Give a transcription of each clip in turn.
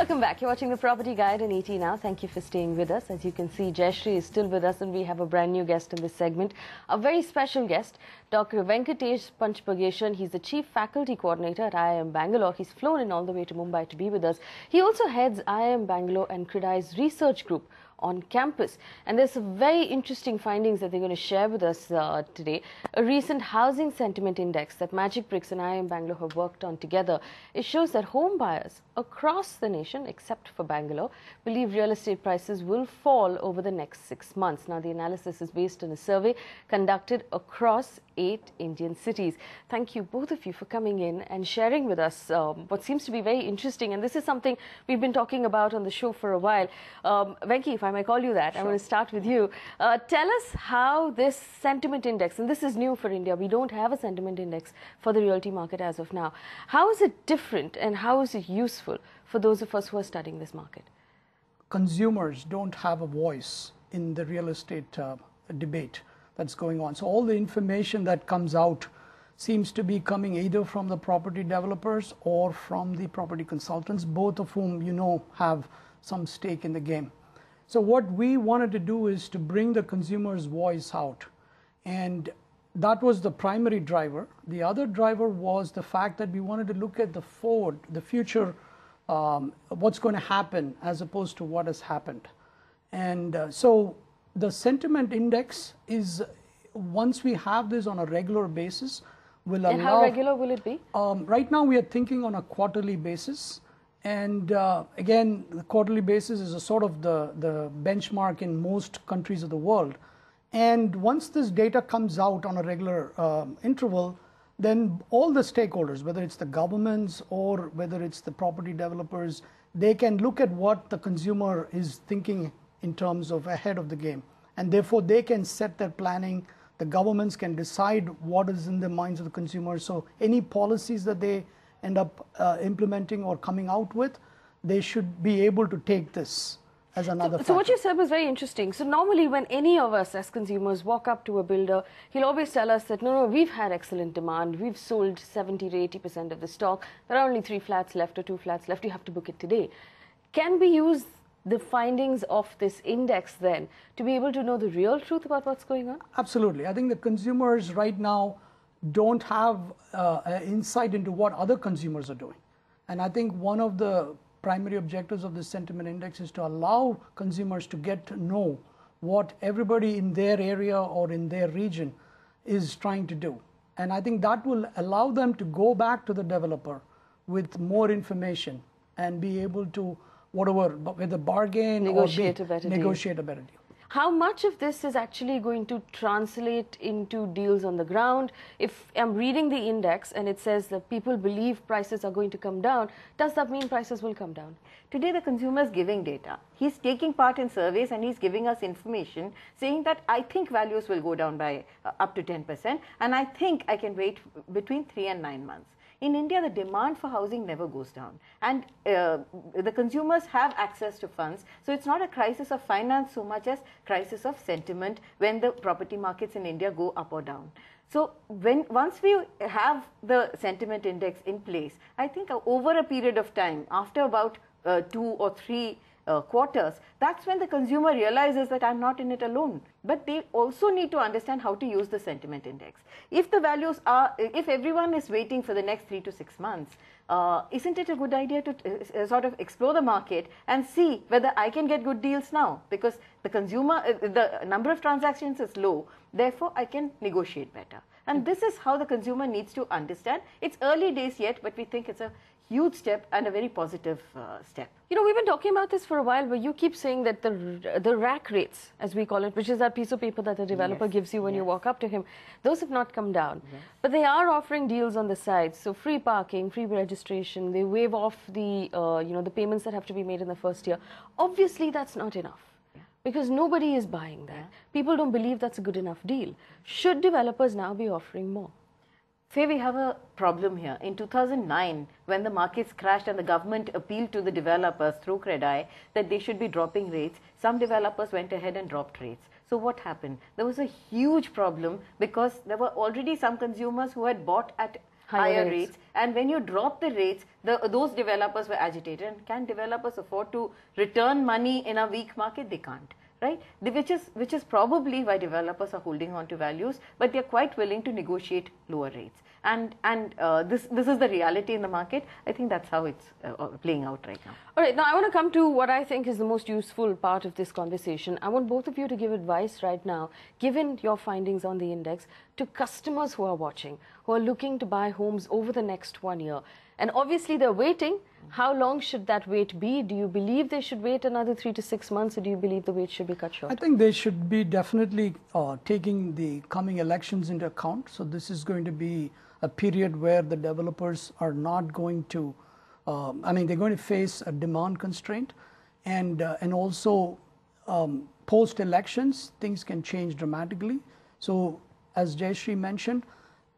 Welcome back. You're watching the Property Guide on ET Now. Thank you for staying with us. As you can see, Jayashree is still with us and we have a brand new guest in this segment. A very special guest, Dr. Venkatesh Panchpageshan. He's the Chief Faculty Coordinator at IIM Bangalore. He's flown in all the way to Mumbai to be with us. He also heads IIM Bangalore and CREDAI's research group on campus. And there's some very interesting findings that they're going to share with us today. A recent housing sentiment index that Magic Bricks and IIM Bangalore have worked on together, it shows that home buyers across the nation, except for Bangalore, believe real estate prices will fall over the next 6 months. Now, the analysis is based on a survey conducted across 8 Indian cities. Thank you, both of you, for coming in and sharing with us what seems to be very interesting. And this is something we've been talking about on the show for a while. Venki, if I may call you that, sure. I want to start with you. Tell us how this sentiment index, and this is new for India, we don't have a sentiment index for the realty market as of now. How is it different and how is it useful for those of us who are studying this market? Consumers don't have a voice in the real estate debate that's going on. So all the information that comes out seems to be coming either from the property developers or from the property consultants, both of whom, you know, have some stake in the game. So what we wanted to do is to bring the consumer's voice out. And that was the primary driver. The other driver was the fact that we wanted to look at the future, what's going to happen as opposed to what has happened. And so the sentiment index is, once we have this on a regular basis, will allow... And how regular will it be? Right now we are thinking on a quarterly basis. And again, the quarterly basis is a sort of the benchmark in most countries of the world. And once this data comes out on a regular interval, then all the stakeholders, whether it's the governments or whether it's the property developers, they can look at what the consumer is thinking in terms of ahead of the game. And therefore, they can set their planning. The governments can decide what is in the minds of the consumers. So any policies that they end up implementing or coming out with, they should be able to take this as another factor. So what you said was very interesting. So normally when any of us as consumers walk up to a builder, he'll always tell us that, no, we've had excellent demand. We've sold 70 to 80% of the stock. There are only 3 flats left or 2 flats left. You have to book it today. Can we use the findings of this index then to be able to know the real truth about what's going on? Absolutely. I think the consumers right now don't have insight into what other consumers are doing. And I think one of the primary objectives of this sentiment index is to allow consumers to get to know what everybody in their area or in their region is trying to do. And I think that will allow them to go back to the developer with more information and be able to, whether bargain negotiate or negotiate a better deal. How much of this is actually going to translate into deals on the ground? If I'm reading the index and it says that people believe prices are going to come down, does that mean prices will come down? Today, the consumer is giving data. He's taking part in surveys and he's giving us information saying that I think values will go down by up to 10% and I think I can wait between 3 and 9 months. In India, the demand for housing never goes down and the consumers have access to funds. So it's not a crisis of finance so much as crisis of sentiment when the property markets in India go up or down. So once we have the sentiment index in place, I think over a period of time, after about 2 or 3 quarters, that's when the consumer realizes that I'm not in it alone. But they also need to understand how to use the sentiment index. If the values are, if everyone is waiting for the next 3 to 6 months, isn't it a good idea to sort of explore the market and see whether I can get good deals now? Because the consumer, the number of transactions is low, therefore I can negotiate better. And this is how the consumer needs to understand. It's early days yet, but we think it's a huge step and a very positive step. You know, we've been talking about this for a while, but you keep saying that the rack rates, as we call it, which is that piece of paper that the developer gives you when you walk up to him, those have not come down. But they are offering deals on the side. So free parking, free registration, they waive off the, the payments that have to be made in the first year. Obviously, that's not enough. Because nobody is buying that. People don't believe that's a good enough deal. Should developers now be offering more? Faye, we have a problem here. In 2009, when the markets crashed and the government appealed to the developers through CREDAI that they should be dropping rates, some developers went ahead and dropped rates. So what happened? There was a huge problem because there were already some consumers who had bought at higher rates. And when you drop the rates, those developers were agitated. And can developers afford to return money in a weak market? They can't. Right, which is probably why developers are holding on to values, but they're quite willing to negotiate lower rates. And this is the reality in the market. I think that's how it's playing out right now. All right, now I want to come to what I think is the most useful part of this conversation. I want both of you to give advice right now, given your findings on the index, to customers who are watching, who are looking to buy homes over the next 1 year. And obviously they're waiting. How long should that wait be? Do you believe they should wait another 3 to 6 months, or do you believe the wait should be cut short? I think they should be definitely taking the coming elections into account. So this is going to be a period where the developers are not going to, they're going to face a demand constraint, and also post-elections, things can change dramatically. So as Jayashree mentioned,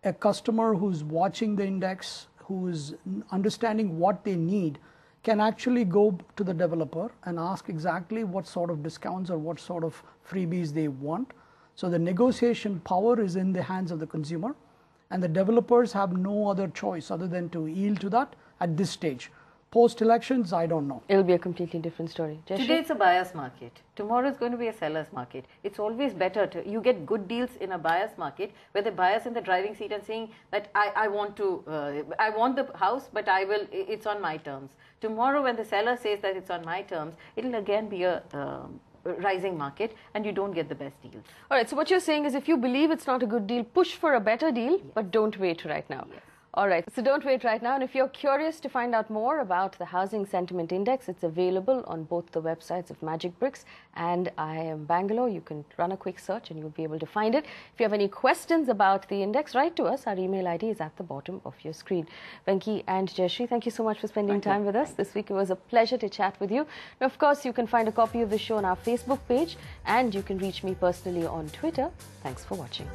a customer who's watching the index, who is understanding what they need, can actually go to the developer and ask exactly what sort of discounts or what sort of freebies they want. So the negotiation power is in the hands of the consumer, and the developers have no other choice other than to yield to that at this stage. Post-elections, I don't know. It'll be a completely different story. Jayashree? Today it's a buyer's market. Tomorrow is going to be a seller's market. It's always better you get good deals in a buyer's market, where the buyer's in the driving seat and saying that I want the house, but it's on my terms. Tomorrow when the seller says that it's on my terms, it'll again be a rising market, and you don't get the best deals. All right, so what you're saying is, if you believe it's not a good deal, push for a better deal, but don't wait right now. Yes. All right, so don't wait right now. And if you're curious to find out more about the Housing Sentiment Index, it's available on both the websites of Magic Bricks and IIM Bangalore. You can run a quick search and you'll be able to find it. If you have any questions about the index, write to us. Our email ID is at the bottom of your screen. Venki and Jayashree, thank you so much for spending time with us this week. It was a pleasure to chat with you. And of course, you can find a copy of the show on our Facebook page, and you can reach me personally on Twitter. Thanks for watching.